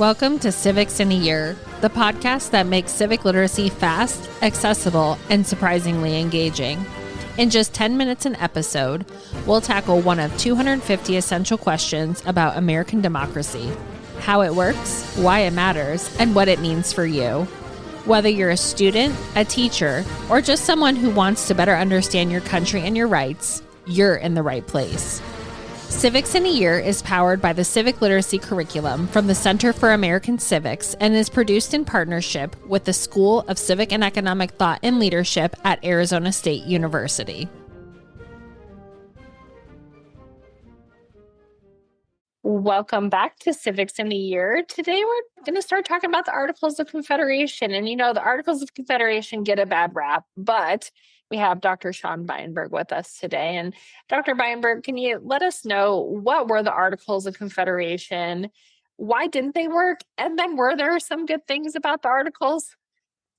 Welcome to Civics in a Year, the podcast that makes civic literacy fast, accessible, and surprisingly engaging. In just 10 minutes an episode, we'll tackle one of 250 essential questions about American democracy, how it works, why it matters, and what it means for you. Whether you're a student, a teacher, or just someone who wants to better understand your country and your rights, you're in the right place. Civics in a Year is powered by the Civic Literacy Curriculum from the Center for American Civics and is produced in partnership with the School of Civic and Economic Thought and Leadership at Arizona State University. Welcome back to Civics in a Year. Today we're going to start talking about the Articles of Confederation. And you know, the Articles of Confederation get a bad rap, but we have Dr. Sean Beinberg with us today. And Dr. Beinberg, can you let us know what were the Articles of Confederation? Why didn't they work? And then were there some good things about the Articles?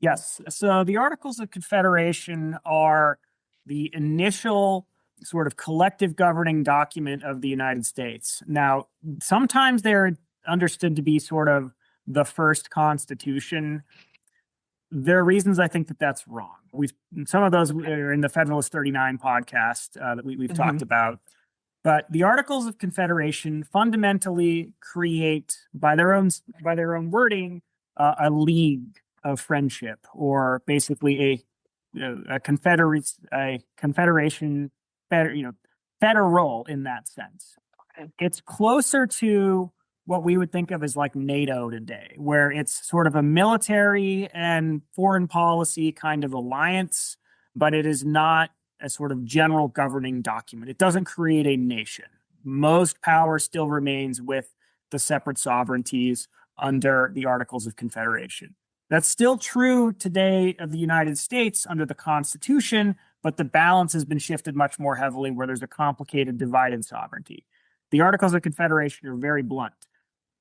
Yes. So the Articles of Confederation are the initial sort of collective governing document of the United States. Now, sometimes they're understood to be sort of the first constitution. There are reasons I think that that's wrong. Some of those are in the Federalist 39 podcast that we've talked about. But the Articles of Confederation fundamentally create, by their own wording, a league of friendship, or basically a confederation, federal in that sense. Okay. It's closer to what we would think of as like NATO today, where it's sort of a military and foreign policy kind of alliance, but it is not a sort of general governing document. It doesn't create a nation. Most power still remains with the separate sovereignties under the Articles of Confederation. That's still true today of the United States under the Constitution, but the balance has been shifted much more heavily where there's a complicated divided sovereignty. The Articles of Confederation are very blunt.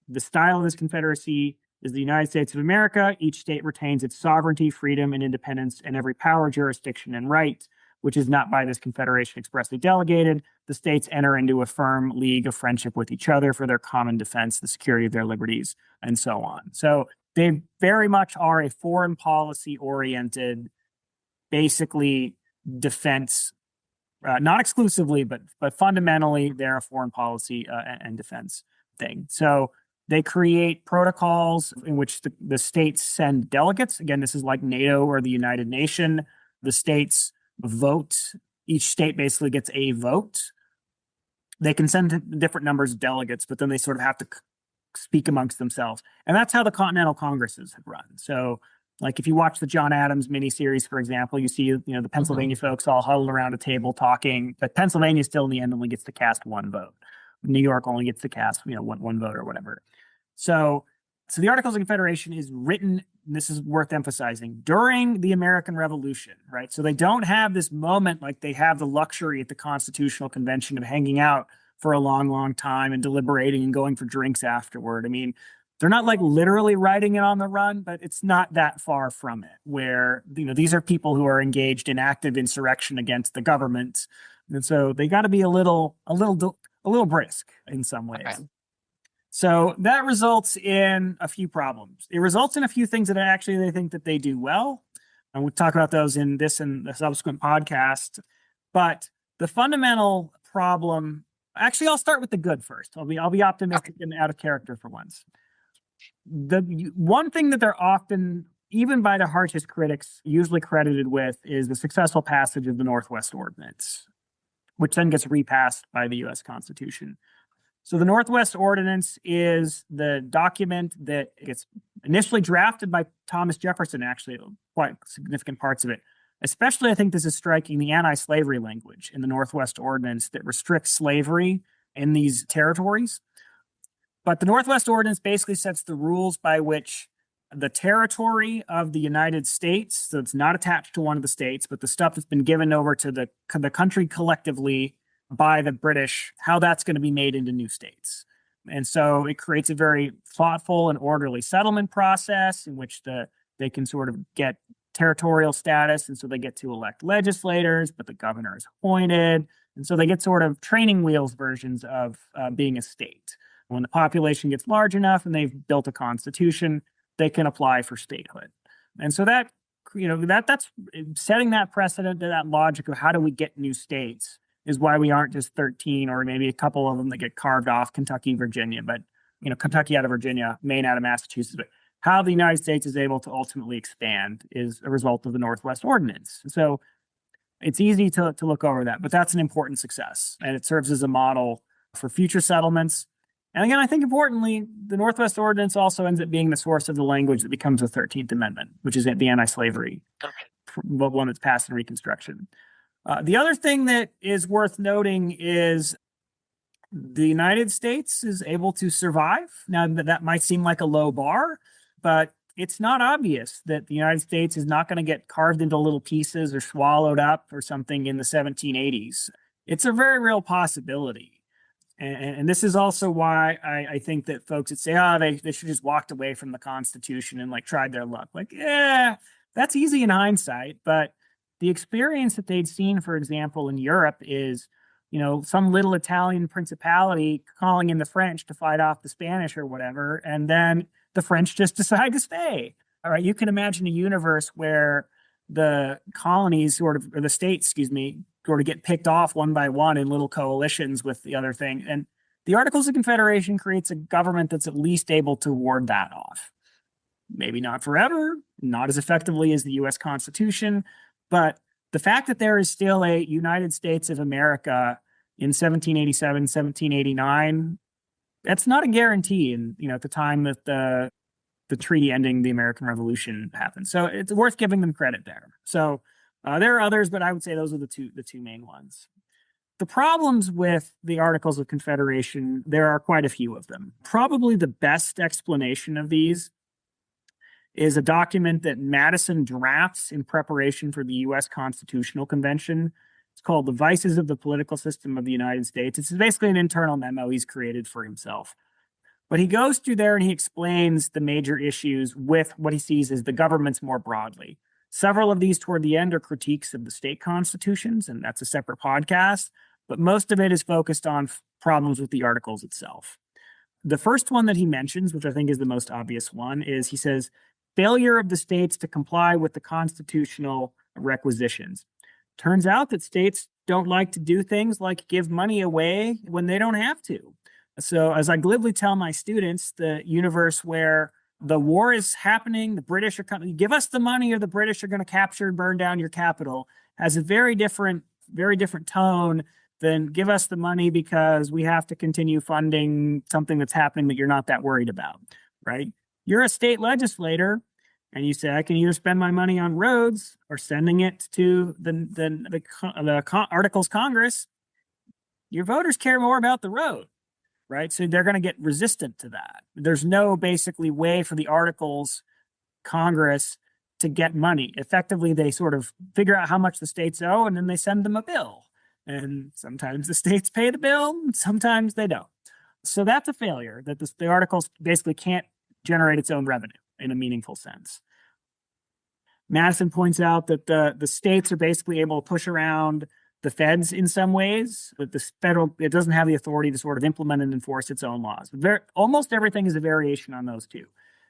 The style of this confederacy is the United States of America. Each state retains its sovereignty, freedom, and independence, and every power, jurisdiction, and right, which is not by this confederation expressly delegated. The states enter into a firm league of friendship with each other for their common defense, the security of their liberties, and so on. So they very much are a foreign policy oriented, basically defense, not exclusively, but fundamentally they're a foreign policy and defense thing. So they create protocols in which the states send delegates. Again, this is like NATO or the United Nations. The states vote. Each state basically gets a vote. They can send different numbers of delegates, but then they sort of have to speak amongst themselves. And that's how the Continental Congresses have run. So like if you watch the John Adams miniseries, for example, you see, the Pennsylvania folks all huddled around a table talking, but Pennsylvania still in the end only gets to cast one vote. New York only gets to cast, one vote or whatever. So the Articles of Confederation is written, and this is worth emphasizing, during the American Revolution, right? So they don't have this moment like they have the luxury at the Constitutional Convention of hanging out for a long, long time and deliberating and going for drinks afterward. I mean, they're not like literally writing it on the run, but it's not that far from it, where, these are people who are engaged in active insurrection against the government. And so they got to be a little brisk in some ways. Okay. So that results in a few problems. It results in a few things that actually they think that they do well. And we'll talk about those in this and the subsequent podcast. But the fundamental problem, actually, I'll start with the good first. I'll be optimistic and out of character for once. The one thing that they're often, even by the harshest critics, usually credited with is the successful passage of the Northwest Ordinance, which then gets repassed by the U.S. Constitution. So the Northwest Ordinance is the document that gets initially drafted by Thomas Jefferson, actually, quite significant parts of it. Especially, I think this is striking, the anti-slavery language in the Northwest Ordinance that restricts slavery in these territories. But the Northwest Ordinance basically sets the rules by which the territory of the United States, so it's not attached to one of the states, but the stuff that's been given over to the country collectively by the British, how that's going to be made into new states. And so it creates a very thoughtful and orderly settlement process in which they can sort of get territorial status. And so they get to elect legislators, but the governor is appointed. And so they get sort of training wheels versions of being a state. When the population gets large enough and they've built a constitution, they can apply for statehood. And so that's setting that precedent, that logic of how do we get new states is why we aren't just 13 or maybe a couple of them that get carved off, Kentucky, Virginia, but Kentucky out of Virginia, Maine out of Massachusetts. But how the United States is able to ultimately expand is a result of the Northwest Ordinance. So it's easy to look over that, but that's an important success. And it serves as a model for future settlements. And again, I think importantly, the Northwest Ordinance also ends up being the source of the language that becomes the 13th Amendment, which is the anti-slavery one that's passed in Reconstruction. The other thing that is worth noting is the United States is able to survive. Now, that might seem like a low bar, but it's not obvious that the United States is not going to get carved into little pieces or swallowed up or something in the 1780s. It's a very real possibility. And this is also why I think that folks that say, they should just walked away from the Constitution and tried their luck. That's easy in hindsight, but the experience that they'd seen, for example, in Europe is, some little Italian principality calling in the French to fight off the Spanish or whatever, and then the French just decide to stay. All right, you can imagine a universe where the colonies or the states, sort of get picked off one by one in little coalitions with the other thing. And the Articles of Confederation creates a government that's at least able to ward that off. Maybe not forever, not as effectively as the U.S. Constitution, but the fact that there is still a United States of America in 1787, 1789, that's not a guarantee. And, at the time that the treaty ending the American Revolution happened. So it's worth giving them credit there. So there are others, but I would say those are the two main ones. The problems with the Articles of Confederation, there are quite a few of them. Probably the best explanation of these is a document that Madison drafts in preparation for the U.S. Constitutional Convention. It's called The Vices of the Political System of the United States. It's basically an internal memo he's created for himself. But he goes through there and he explains the major issues with what he sees as the governments more broadly. Several of these toward the end are critiques of the state constitutions, and that's a separate podcast. But most of it is focused on problems with the Articles itself. The first one that he mentions, which I think is the most obvious one, is he says, failure of the states to comply with the constitutional requisitions. Turns out that states don't like to do things like give money away when they don't have to. So as I glibly tell my students, the universe where the war is happening, the British are coming, give us the money or the British are going to capture and burn down your capital, has a very different tone than give us the money because we have to continue funding something that's happening that you're not that worried about, right? You're a state legislator and you say, I can either spend my money on roads or sending it to the Articles Congress. Your voters care more about the road, right? So they're going to get resistant to that. There's no basically way for the Articles Congress to get money. Effectively, they sort of figure out how much the states owe and then they send them a bill. And sometimes the states pay the bill, and sometimes they don't. So that's a failure, that the Articles basically can't generate its own revenue in a meaningful sense. Madison points out that the states are basically able to push around the feds in some ways, but it doesn't have the authority to sort of implement and enforce its own laws. Almost everything is a variation on those two.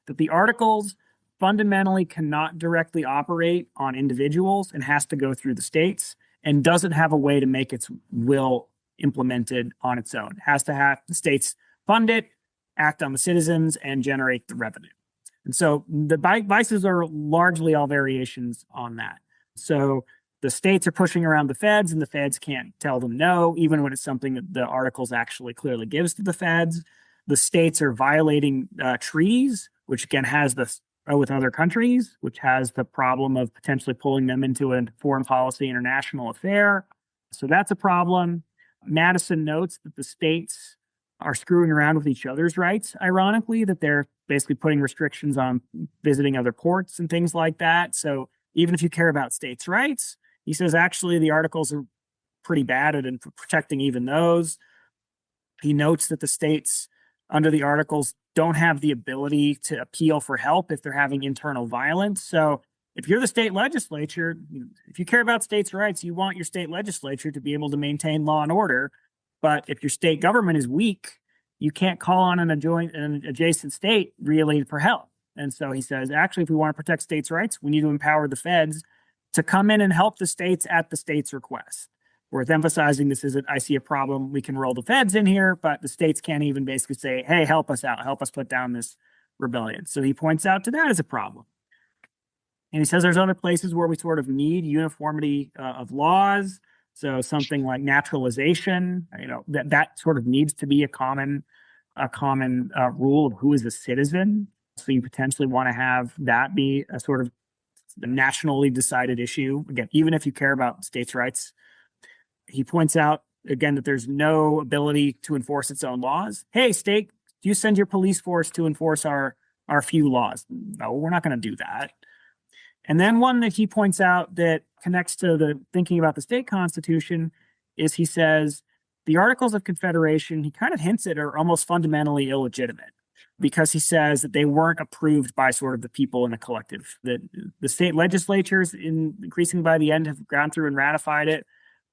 That the Articles fundamentally cannot directly operate on individuals and has to go through the states and doesn't have a way to make its will implemented on its own. It has to have the states fund it, act on the citizens, and generate the revenue. And so the vices are largely all variations on that. So the states are pushing around the feds and the feds can't tell them no, even when it's something that the Articles actually clearly gives to the feds. The states are violating treaties, which again has with other countries, which has the problem of potentially pulling them into a foreign policy international affair. So that's a problem. Madison notes that the states are screwing around with each other's rights, ironically, that they're basically putting restrictions on visiting other ports and things like that. So even if you care about states' rights, he says actually the Articles are pretty bad at protecting even those. He notes that the states under the Articles don't have the ability to appeal for help if they're having internal violence. So if you're the state legislature, if you care about states' rights, you want your state legislature to be able to maintain law and order. But if your state government is weak, you can't call on an adjacent state really for help. And so he says, actually, if we want to protect states' rights, we need to empower the feds to come in and help the states at the state's request. Worth emphasizing, this isn't, I see a problem, we can roll the feds in here, but the states can't even basically say, hey, help us out, help us put down this rebellion. So he points out to that as a problem. And he says there's other places where we sort of need uniformity of laws. So something like naturalization, that sort of needs to be a common rule of who is a citizen. So you potentially want to have that be a sort of the nationally decided issue. Again, even if you care about states' rights. He points out, again, that there's no ability to enforce its own laws. Hey, state, do you send your police force to enforce our few laws? No, we're not going to do that. And then one that he points out that connects to the thinking about the state constitution is he says the Articles of Confederation, he kind of hints at, are almost fundamentally illegitimate because he says that they weren't approved by sort of the people in the collective. That the state legislatures, increasingly by the end, have gone through and ratified it,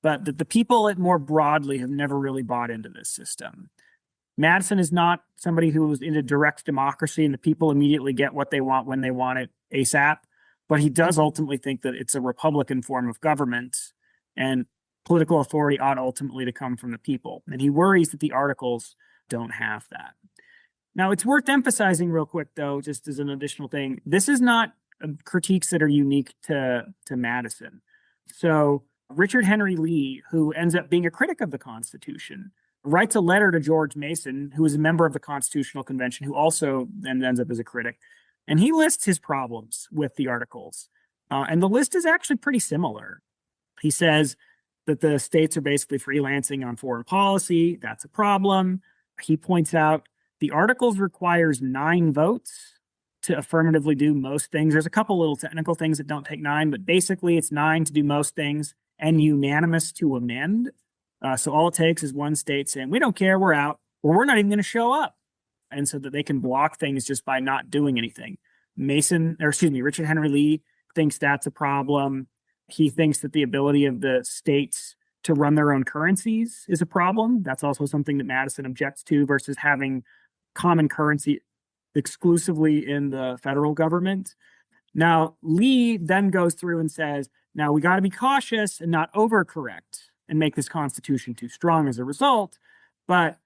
but that the people more broadly have never really bought into this system. Madison is not somebody who was into direct democracy and the people immediately get what they want when they want it ASAP. But he does ultimately think that it's a Republican form of government and political authority ought ultimately to come from the people. And he worries that the Articles don't have that. Now, it's worth emphasizing real quick, though, just as an additional thing, this is not critiques that are unique to Madison. So Richard Henry Lee, who ends up being a critic of the Constitution, writes a letter to George Mason, who is a member of the Constitutional Convention, who also then ends up as a critic. And he lists his problems with the Articles. And the list is actually pretty similar. He says that the states are basically freelancing on foreign policy. That's a problem. He points out the Articles requires 9 votes to affirmatively do most things. There's a couple little technical things that don't take 9, but basically it's 9 to do most things and unanimous to amend. So all it takes is one state saying, we don't care, we're out, or we're not even going to show up. And so that they can block things just by not doing anything. Richard Henry Lee thinks that's a problem. He thinks that the ability of the states to run their own currencies is a problem. That's also something that Madison objects to versus having common currency exclusively in the federal government. Now, Lee then goes through and says, now we got to be cautious and not overcorrect and make this Constitution too strong as a result. But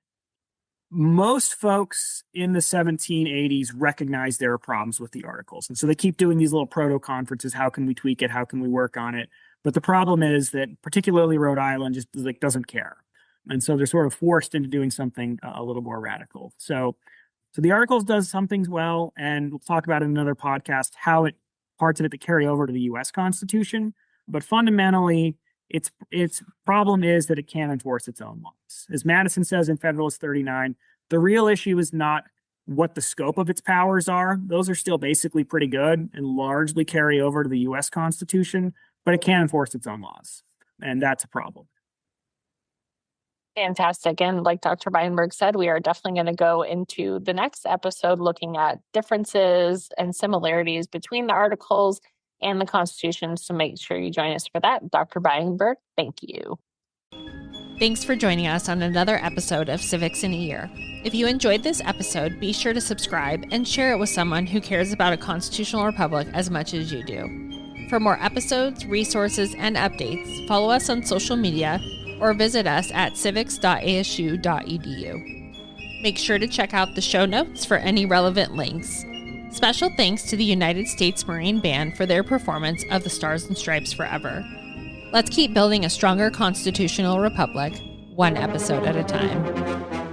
most folks in the 1780s recognize there are problems with the Articles. And so they keep doing these little proto conferences. How can we tweak it? How can we work on it? But the problem is that particularly Rhode Island just doesn't care. And so they're sort of forced into doing something a little more radical. So the Articles does some things well, and we'll talk about in another podcast how parts of it that carry over to the U.S. Constitution. But fundamentally, its problem is that it can't enforce its own laws. As Madison says in Federalist 39, the real issue is not what the scope of its powers are. Those are still basically pretty good and largely carry over to the U.S. Constitution, but it can't enforce its own laws. And that's a problem. Fantastic. And like Dr. Beinberg said, we are definitely going to go into the next episode looking at differences and similarities between the Articles and the Constitution. So make sure you join us for that. Dr. Beienberg, thank you. Thanks for joining us on another episode of Civics in a Year. If you enjoyed this episode, be sure to subscribe and share it with someone who cares about a constitutional republic as much as you do. For more episodes, resources, and updates, follow us on social media or visit us at civics.asu.edu. Make sure to check out the show notes for any relevant links. Special thanks to the United States Marine Band for their performance of the Stars and Stripes Forever. Let's keep building a stronger constitutional republic, one episode at a time.